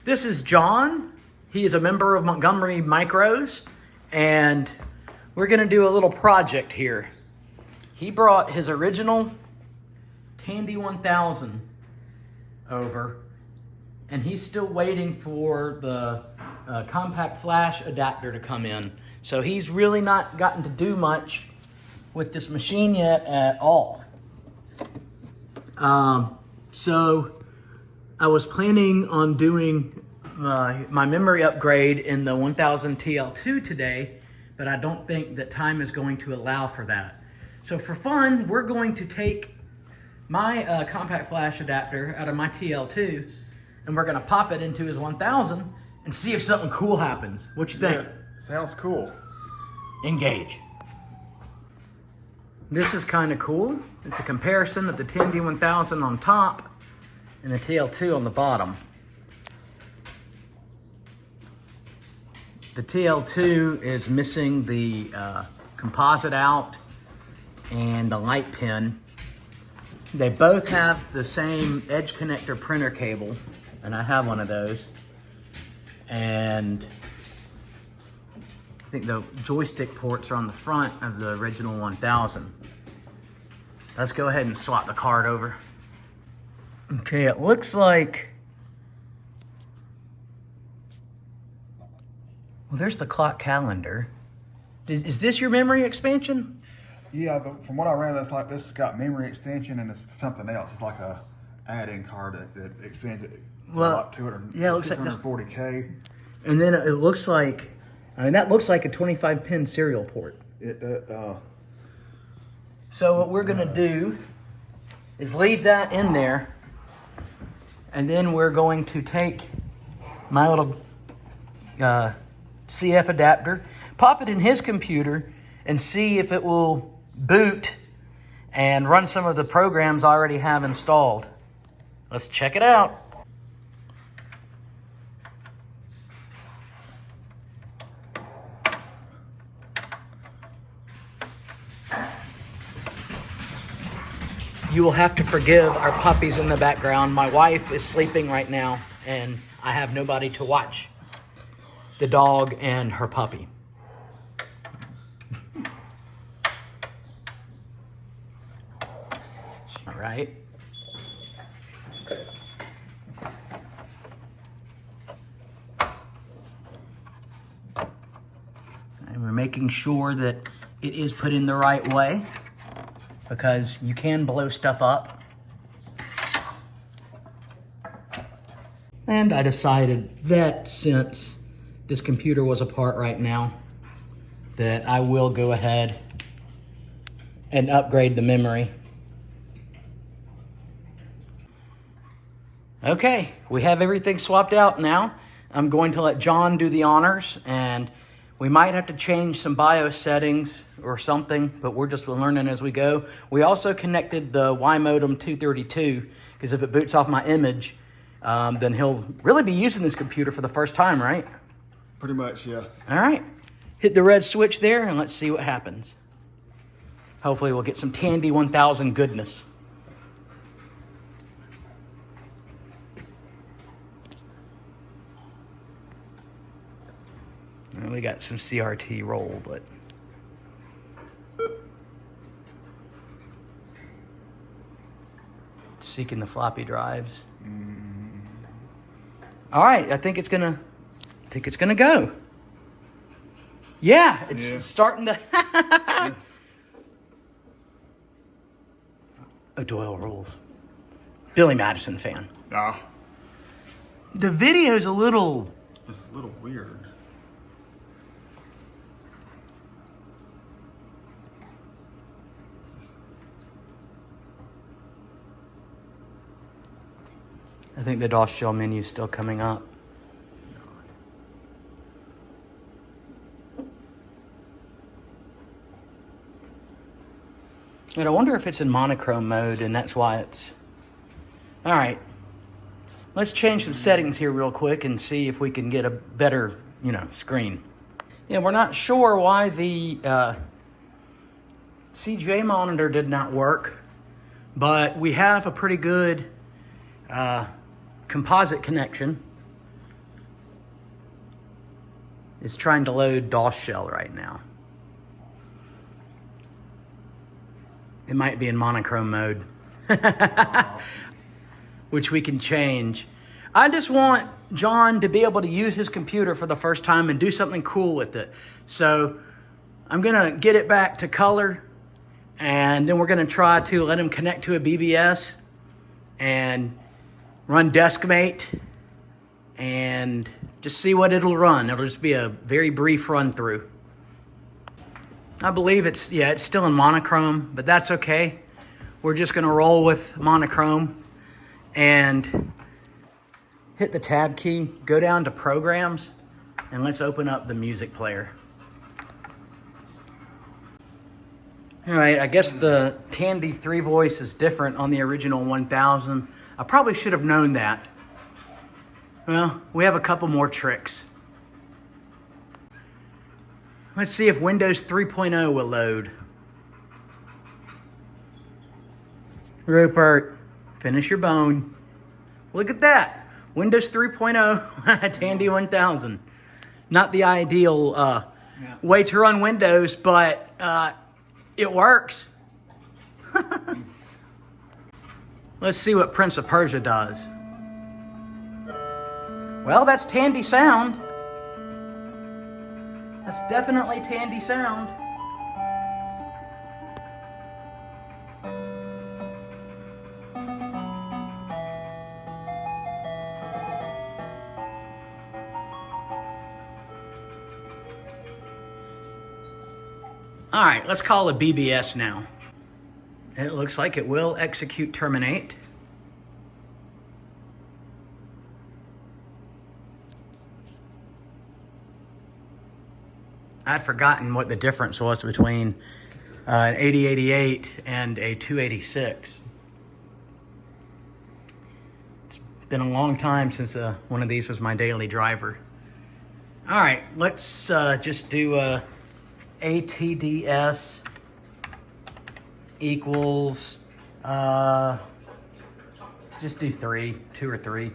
This is John. He is a member of Montgomery Micros, and we're going to do a little project here. He brought his original Tandy 1000 over, and he's still waiting for the compact flash adapter to come in. So he's really not gotten to do much with this machine yet at all. So I was planning on doing my memory upgrade in the 1000 TL2 today, but I don't think that time is going to allow for that. So for fun, we're going to take my compact flash adapter out of my TL2, and we're gonna pop it into his 1000 and see if something cool happens. What you think? Yeah, sounds cool. Engage. This is kind of cool. It's a comparison of the Tandy 1000 on top and the TL2 on the bottom. The TL2 is missing the composite out and the light pin. They both have the same edge connector printer cable, and I have one of those. And I think the joystick ports are on the front of the original 1000. Let's go ahead and swap the card over. Okay, it looks like, well, there's the clock calendar. Is this your memory expansion? Yeah, from what I read, that's like this has got memory extension and it's something else. It's like a add-in card that extends it to about 200, yeah, it looks like this, 640K. And then it looks like, I mean, that looks like a 25-pin serial port. So what we're gonna do is leave that in there, and then we're going to take my little CF adapter, pop it in his computer, and see if it will boot and run some of the programs I already have installed. Let's check it out. You will have to forgive our puppies in the background. My wife is sleeping right now, and I have nobody to watch the dog and her puppy. All right. And we're making sure that it is put in the right way, because you can blow stuff up. And I decided that since this computer was apart right now, that I will go ahead and upgrade the memory. Okay, we have everything swapped out now. I'm going to let John do the honors, and we might have to change some BIOS settings or something, but we're just learning as we go. We also connected the Y modem 232, because if it boots off my image, then he'll really be using this computer for the first time, right? Pretty much, yeah. All right, hit the red switch there and let's see what happens. Hopefully we'll get some Tandy 1000 goodness. And we got some CRT roll, but seeking the floppy drives. All right, I think it's gonna go. Yeah, it's starting to. O'Doyle rules. Billy Madison fan. Ah. The video's a little. It's a little weird. I think the DOS shell menu is still coming up. And I wonder if it's in monochrome mode and that's why it's... All right, let's change some settings here real quick and see if we can get a better, screen. Yeah, we're not sure why the CJ monitor did not work, but we have a pretty good composite connection is trying to load DOS shell right now. It might be in monochrome mode, which we can change. I just want John to be able to use his computer for the first time and do something cool with it. So I'm gonna get it back to color, and then we're gonna try to let him connect to a BBS and run DeskMate and just see what it'll run. It'll just be a very brief run through. I believe it's still in monochrome, but that's okay. We're just gonna roll with monochrome and hit the tab key, go down to programs, and let's open up the music player. All right, I guess the Tandy 3 voice is different on the original 1000. I probably should have known that. Well, we have a couple more tricks. Let's see if Windows 3.0 will load. Rupert, finish your bone. Look at that. Windows 3.0, Tandy 1000. Not the ideal way to run Windows, but it works. Let's see what Prince of Persia does. Well, that's Tandy sound. That's definitely Tandy sound. All right, let's call it BBS now. It looks like it will execute terminate. I'd forgotten what the difference was between an 8088 and a 286. It's been a long time since one of these was my daily driver. All right, let's just do ATDS equals, just do 2 or 3.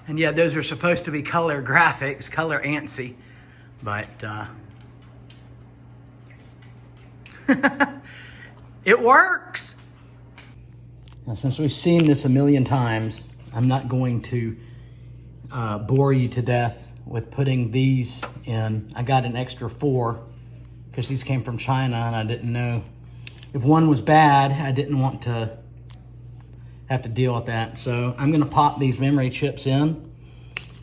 And yeah, those are supposed to be color graphics, color ANSI, but it works. Now, since we've seen this a million times, I'm not going to bore you to death with putting these in. I got an extra 4 because these came from China and I didn't know. If one was bad, I didn't want to have to deal with that. So I'm gonna pop these memory chips in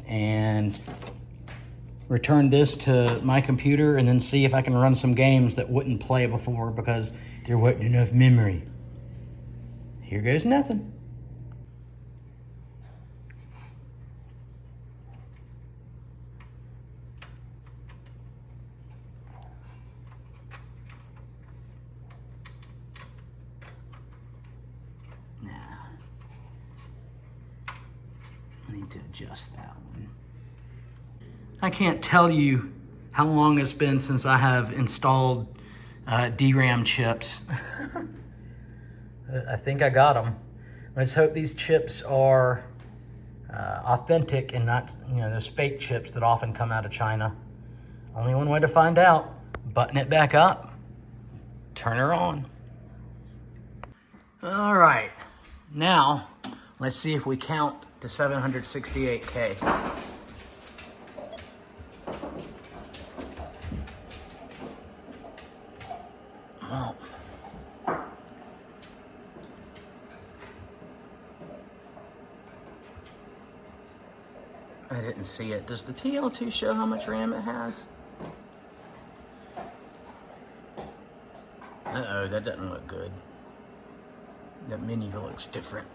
and return this to my computer and then see if I can run some games that wouldn't play before because there wasn't enough memory. Here goes nothing. I need to adjust that one. I can't tell you how long it's been since I have installed DRAM chips. I think I got them. Let's hope these chips are authentic and not, those fake chips that often come out of China. Only one way to find out. Button it back up. Turn her on. All right. Now, let's see if we count to 768K. Well, I didn't see it. Does the TL2 show how much RAM it has? Uh-oh, that doesn't look good. That menu looks different.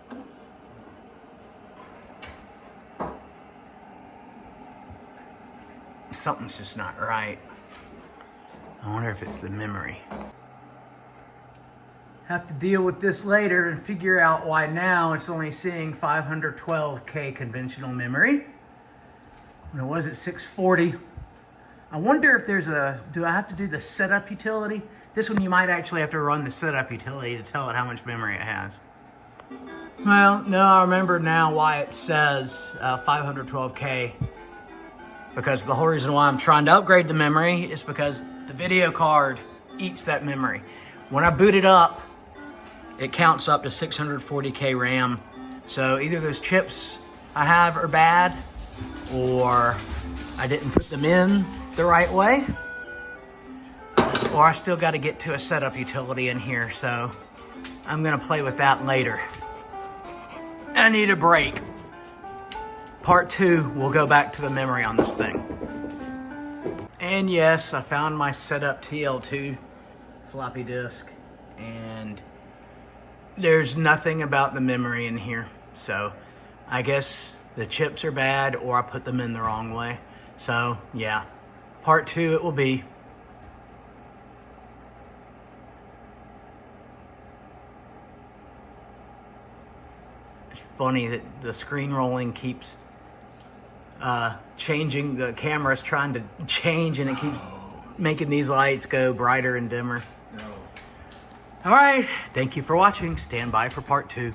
Something's just not right. I wonder if it's the memory. have to deal with this later and figure out why now it's only seeing 512K conventional memory. When it was at 640. I wonder if there's do I have to do the setup utility? This one you might actually have to run the setup utility to tell it how much memory it has. Well, no, I remember now why it says 512K. Because the whole reason why I'm trying to upgrade the memory is because the video card eats that memory. When I boot it up, it counts up to 640K RAM. So either those chips I have are bad, or I didn't put them in the right way, or I still got to get to a setup utility in here. So I'm gonna play with that later. I need a break. Part 2, we'll go back to the memory on this thing. And yes, I found my setup TL2 floppy disk, and there's nothing about the memory in here. So I guess the chips are bad, or I put them in the wrong way. So yeah, part 2 it will be. It's funny that the screen rolling keeps changing. The camera's trying to change, and it keeps making these lights go brighter and dimmer. All right, thank you for watching. Stand by for part 2.